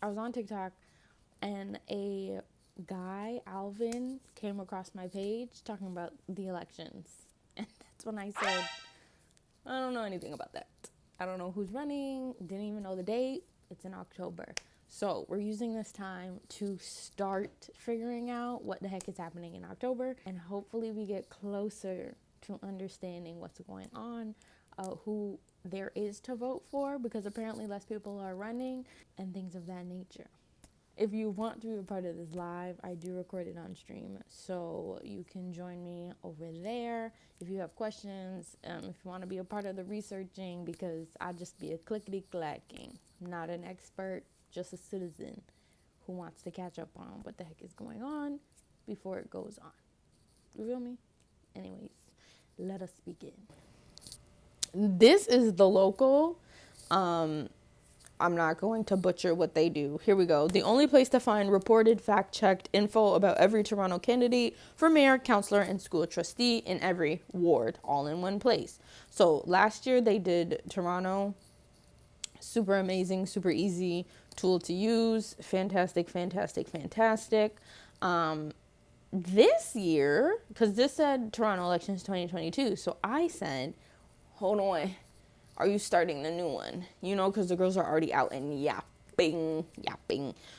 I was on TikTok and a guy, Alvin, came across my page talking about the elections. And that's when I said, I don't know anything about that. I don't know who's running, didn't even know the date. It's in October. So we're using this time to start figuring out what the heck is happening in October. And hopefully we get closer to understanding what's going on, who there is to vote for, because apparently less people are running and things of that nature. If you want to be a part of this live, I do record it on stream, so you can join me over there. If you have questions, if you want to be a part of the researching, because I just be a clickety-clacking, not an expert, just a citizen who wants to catch up on what the heck is going on before it goes on. You feel me? Anyways, let us begin. This is the local. I'm not going to butcher what they do. Here we go. The only place to find reported, fact-checked info about every Toronto candidate for mayor, councillor, and school trustee in every ward, all in one place. So last year they did Toronto. Super amazing, super easy tool to use. Fantastic, fantastic, fantastic. This year, because this said Toronto elections 2022, so I said, hold on. Are you starting the new one? You know, because the girls are already out and yapping.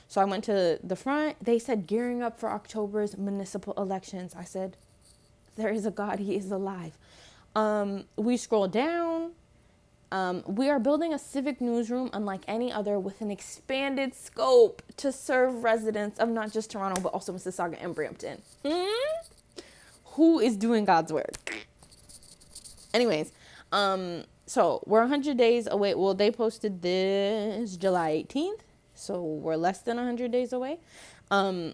So I went to the front. They said gearing up for October's municipal elections. I said, there is a God. He is alive. We scroll down. We are building a civic newsroom unlike any other with an expanded scope to serve residents of not just Toronto, but also Mississauga and Brampton. Who is doing God's work? Anyways, so we're 100 days away. Well, they posted this July 18th. So we're less than 100 days away from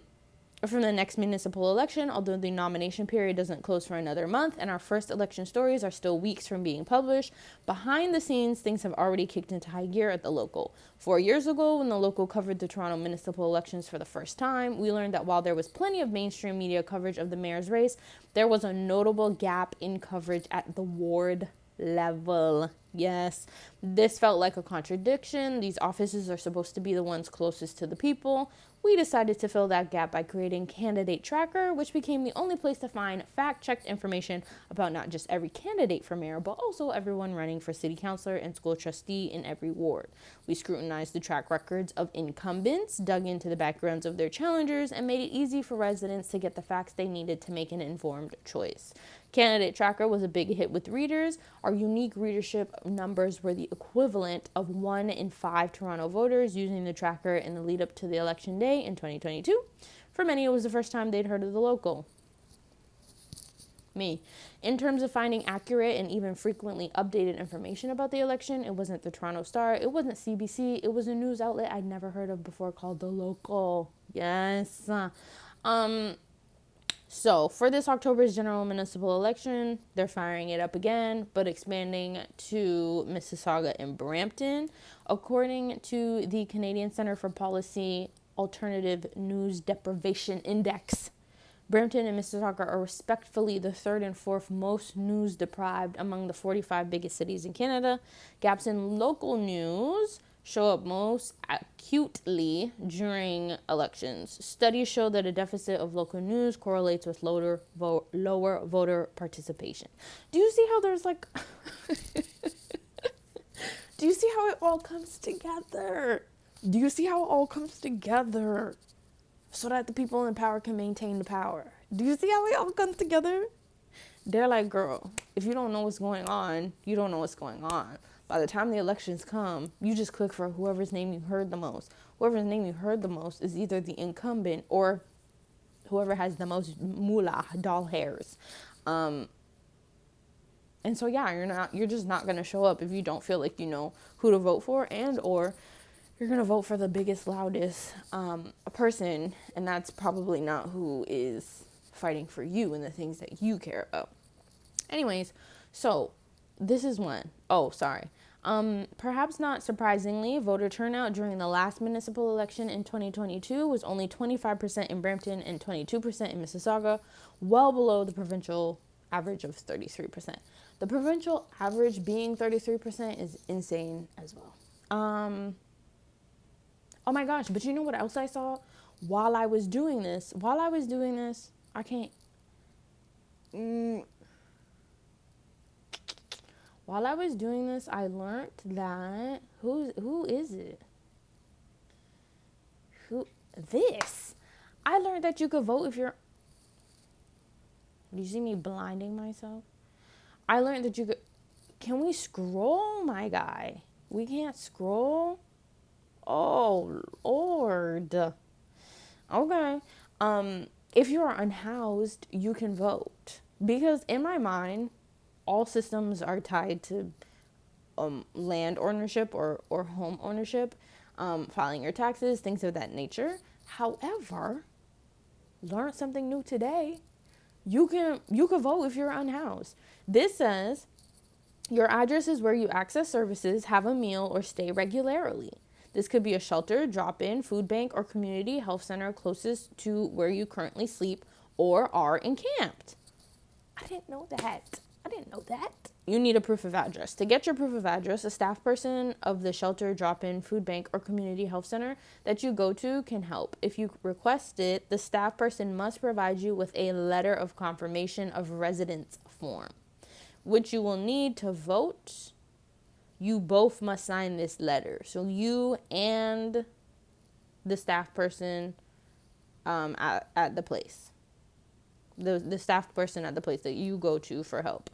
the next municipal election, although the nomination period doesn't close for another month. And our first election stories are still weeks from being published. Behind the scenes, things have already kicked into high gear at the local. 4 years ago, when the local covered the Toronto municipal elections for the first time, we learned that while there was plenty of mainstream media coverage of the mayor's race, there was a notable gap in coverage at the ward level. Yes, this felt like a contradiction. These offices are supposed to be the ones closest to the people. We decided to fill that gap by creating Candidate Tracker, which became the only place to find fact-checked information about not just every candidate for mayor, but also everyone running for city councilor and school trustee in every ward. We scrutinized the track records of incumbents, dug into the backgrounds of their challengers, and made it easy for residents to get the facts they needed to make an informed choice. Candidate Tracker was a big hit with readers. Our unique readership numbers were the equivalent of 1 in 5 Toronto voters using the tracker in the lead up to the election day in 2022. For many, it was the first time they'd heard of the local. Me. In terms of finding accurate and even frequently updated information about the election, it wasn't the Toronto Star, it wasn't CBC, it was a news outlet I'd never heard of before called The Local. Yes. So for this October's general municipal election, they're firing it up again, but expanding to Mississauga and Brampton. According to the Canadian Centre for Policy Alternative News Deprivation Index, Brampton and Mississauga are respectively the third and fourth most news deprived among the 45 biggest cities in Canada. Gaps in local news show up most acutely during elections. Studies show that a deficit of local news correlates with lower voter participation. Do you see how there's like... Do you see how it all comes together? Do you see how it all comes together? So that the people in power can maintain the power. Do you see how it all comes together? They're like, girl, if you don't know what's going on, you don't know what's going on. By the time the elections come, you just click for whoever's name you heard the most. Whoever's name you heard the most is either the incumbent or whoever has the most moolah, doll hairs. And so, yeah, you're just not going to show up if you don't feel like you know who to vote for, and or you're going to vote for the biggest, loudest person, and that's probably not who is fighting for you and the things that you care about. Anyways, so this is one. Oh, sorry. Perhaps not surprisingly, voter turnout during the last municipal election in 2022 was only 25% in Brampton and 22% in Mississauga, well below the provincial average of 33%. The provincial average being 33% is insane as well. Oh my gosh, but you know what else I saw while I was doing this? I can't. Mm, while I was doing this, I learned that who is it? Who this? I learned that you could vote if you're. Do you see me blinding myself? I learned that you could. Can we scroll, my guy? We can't scroll. Oh Lord. Okay. If you are unhoused, you can vote. Because in my mind, all systems are tied to land ownership or home ownership, filing your taxes, things of that nature. However, learn something new today. You can vote if you're unhoused. This says your address is where you access services, have a meal, or stay regularly. This could be a shelter, drop-in, food bank, or community health center closest to where you currently sleep or are encamped. I didn't know that. You need a proof of address. To get your proof of address, a staff person of the shelter, drop-in, food bank, or community health center that you go to can help. If you request it, the staff person must provide you with a letter of confirmation of residence form, which you will need to vote. You both must sign this letter. So you and the staff person at the place. The staff person at the place that you go to for help.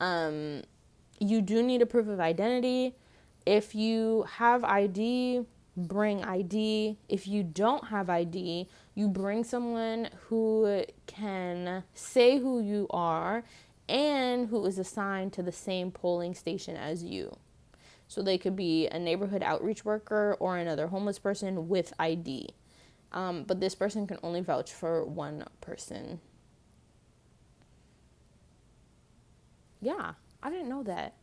You do need a proof of identity. If you have ID, bring ID. If you don't have ID, you bring someone who can say who you are and who is assigned to the same polling station as you. So they could be a neighborhood outreach worker or another homeless person with ID. But this person can only vouch for one person. Yeah, I didn't know that.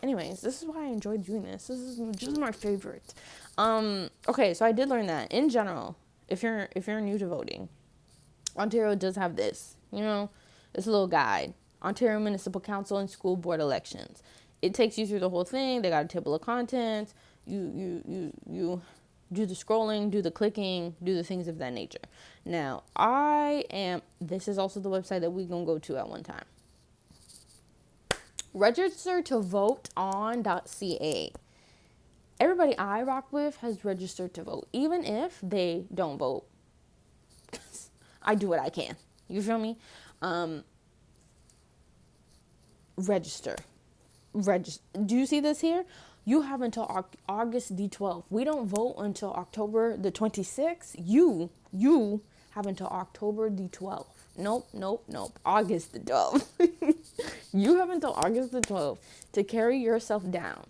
Anyways, this is why I enjoyed doing this. This is just my favorite. Okay, so I did learn that in general, if you're new to voting, Ontario does have this, this little guide, Ontario Municipal Council and School Board Elections. It takes you through the whole thing. They got a table of contents. You do the scrolling, do the clicking, do the things of that nature. Now, this is also the website that we're going to go to at one time. RegisterToVoteON.ca. Everybody I rock with has registered to vote, even if they don't vote. I do what I can. You feel me? Register. Do you see this here? You have until August the 12th. We don't vote until October the 26th. You have until October the 12th. Nope. August the 12th. You have until August the 12th to carry yourself down.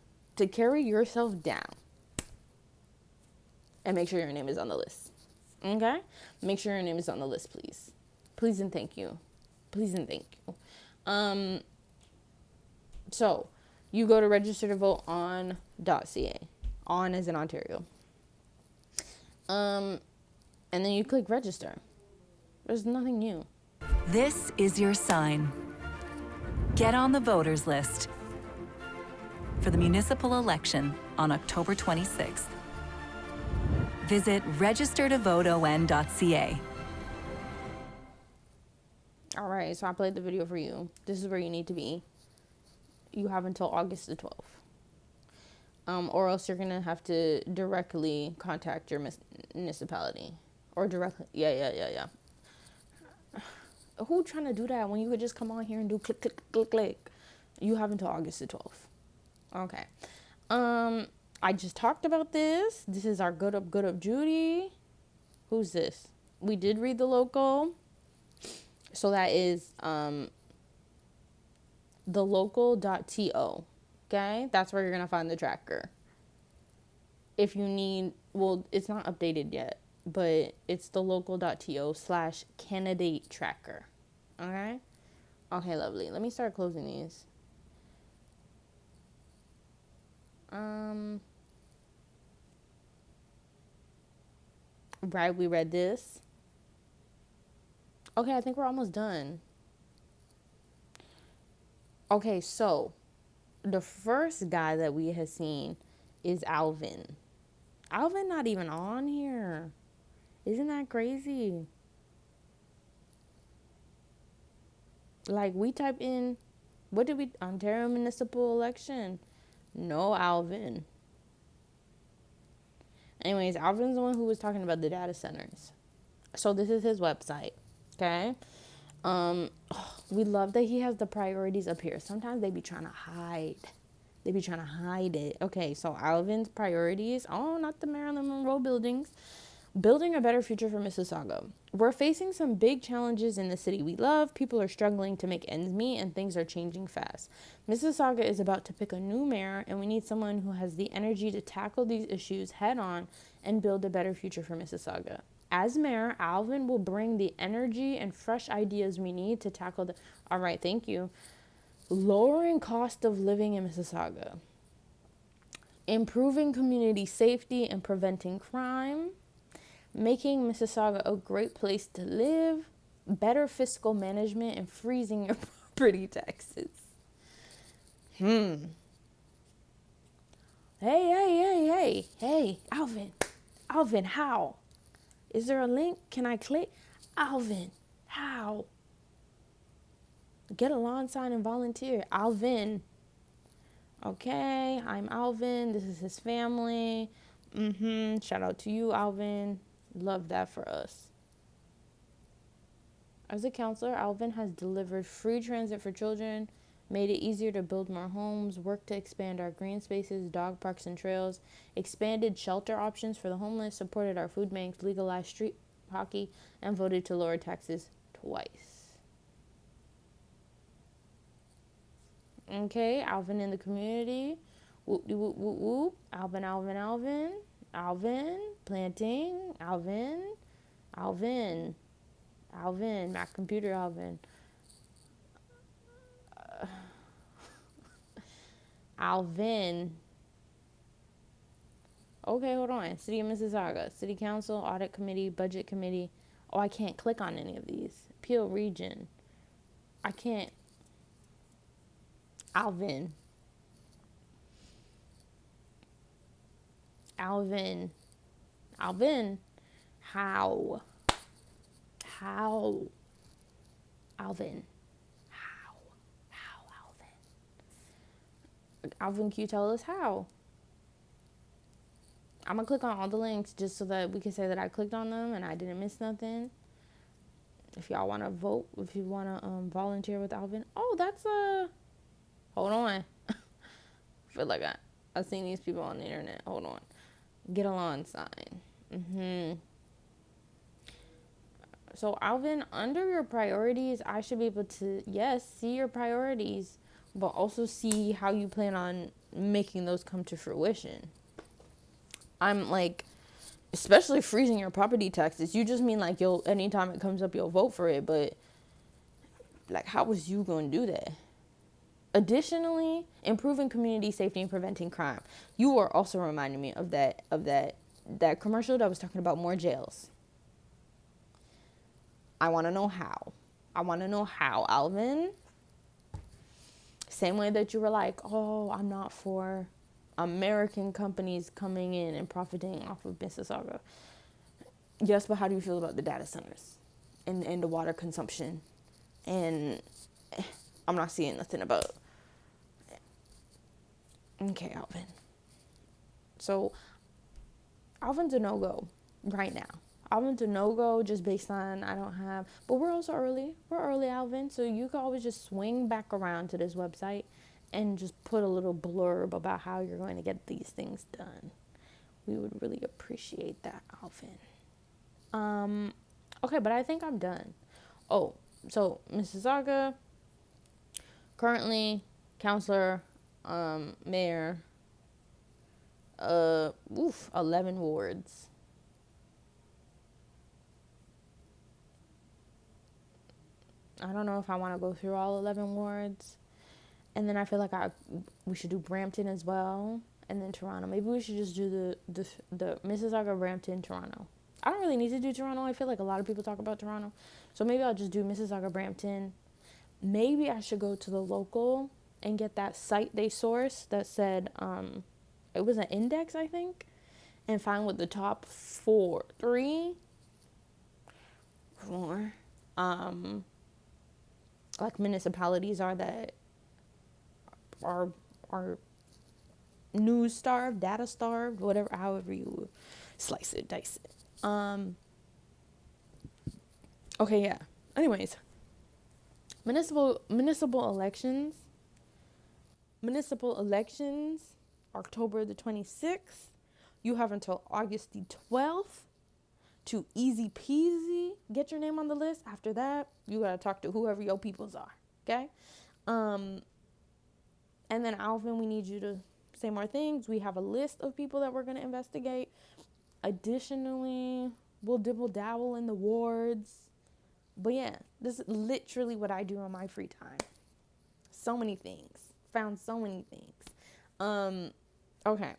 And make sure your name is on the list. Okay? Make sure your name is on the list, please. Please and thank you. So, you go to RegisterToVoteON.ca. On as in Ontario. And then you click register. There's nothing new. This is your sign. Get on the voters list for the municipal election on October 26th. Visit RegisterToVoteON.ca. All right, so I played the video for you. This is where you need to be. You have until August the 12th. Or else you're going to have to directly contact your municipality. Or directly, yeah. Who trying to do that when you could just come on here and do click? You have until August the 12th. Okay. I just talked about this. This is our good up Judy. Who's this? We did read the local. So that is the local.to. Okay? That's where you're going to find the tracker. If you need, it's not updated yet, but it's the local.to/candidate tracker. Okay? Okay, lovely. Let me start closing these. Right, we read this. Okay, I think we're almost done. Okay, so the first guy that we have seen is Alvin. Alvin not even on here. Isn't that crazy? Like, we type in, what did we, Ontario municipal election? No Alvin. Anyways, Alvin's the one who was talking about the data centers. So this is his website, okay? We love that he has the priorities up here. Sometimes they be trying to hide. They be trying to hide it. Okay, so Alvin's priorities. Oh, not the Marilyn Monroe buildings. Building a better future for Mississauga. We're facing some big challenges in the city we love. People are struggling to make ends meet and things are changing fast. Mississauga is about to pick a new mayor and we need someone who has the energy to tackle these issues head on and build a better future for Mississauga. As mayor, Alvin will bring the energy and fresh ideas we need to tackle the... All right, thank you. Lowering cost of living in Mississauga. Improving community safety and preventing crime. Making Mississauga a great place to live, better fiscal management, and freezing your property taxes. Hey, Alvin, how? Is there a link? Can I click? Alvin, how? Get a lawn sign and volunteer. Alvin. Okay, I'm Alvin. This is his family. Shout out to you, Alvin. Love that for us. As a counselor, Alvin has delivered free transit for children, made it easier to build more homes, worked to expand our green spaces, dog parks and trails, expanded shelter options for the homeless, supported our food banks, legalized street hockey, and voted to lower taxes twice. Okay, Alvin in the community. Whoop, whoop, whoop, whoop. Alvin. Alvin, planting, Alvin, Mac computer, Alvin. Alvin. Okay, hold on. City of Mississauga, City Council, Audit Committee, Budget Committee. Oh, I can't click on any of these. Peel Region. I can't. Alvin. How? Alvin. How, Alvin? Alvin, can you tell us how? I'm going to click on all the links just so that we can say that I clicked on them and I didn't miss nothing. If y'all want to vote, if you want to volunteer with Alvin. Oh, that's hold on. I feel like I've seen these people on the internet. Hold on. Get a lawn sign. So, Alvin, under your priorities, I should be able to, yes, see your priorities, but also see how you plan on making those come to fruition. I'm like, especially freezing your property taxes. You just mean like anytime it comes up, you'll vote for it. But like, how was you going to do that? Additionally, improving community safety and preventing crime. You are also reminding me of that commercial that was talking about more jails. I want to know how. Alvin. Same way that you were like, oh, I'm not for American companies coming in and profiting off of Mississauga. Yes, but how do you feel about the data centers and the water consumption? And I'm not seeing nothing about. Okay, Alvin. So, Alvin's a no-go right now. Alvin's a no-go just based on but we're also early. We're early, Alvin. So you can always just swing back around to this website and just put a little blurb about how you're going to get these things done. We would really appreciate that, Alvin. Okay, but I think I'm done. Oh, so Mississauga, currently counselor, mayor, 11 wards. I don't know if I want to go through all 11 wards. And then I feel like we should do Brampton as well. And then Toronto. Maybe we should just do the Mississauga, Brampton, Toronto. I don't really need to do Toronto. I feel like a lot of people talk about Toronto. So maybe I'll just do Mississauga, Brampton. Maybe I should go to the local and get that site they sourced that said, it was an index, I think. and find what the top 4 like municipalities are that are news starved, data starved, whatever, however you slice it, dice it. Okay, yeah. Anyways, municipal elections, October the 26th. You have until August the 12th to easy peasy get your name on the list. After that, you gotta talk to whoever your peoples are. Okay. And then Alvin, we need you to say more things. We have a list of people that we're gonna investigate. Additionally, we'll dibble dabble in the wards. But yeah, this is literally what I do on my free time. So many things. Found so many things. Okay.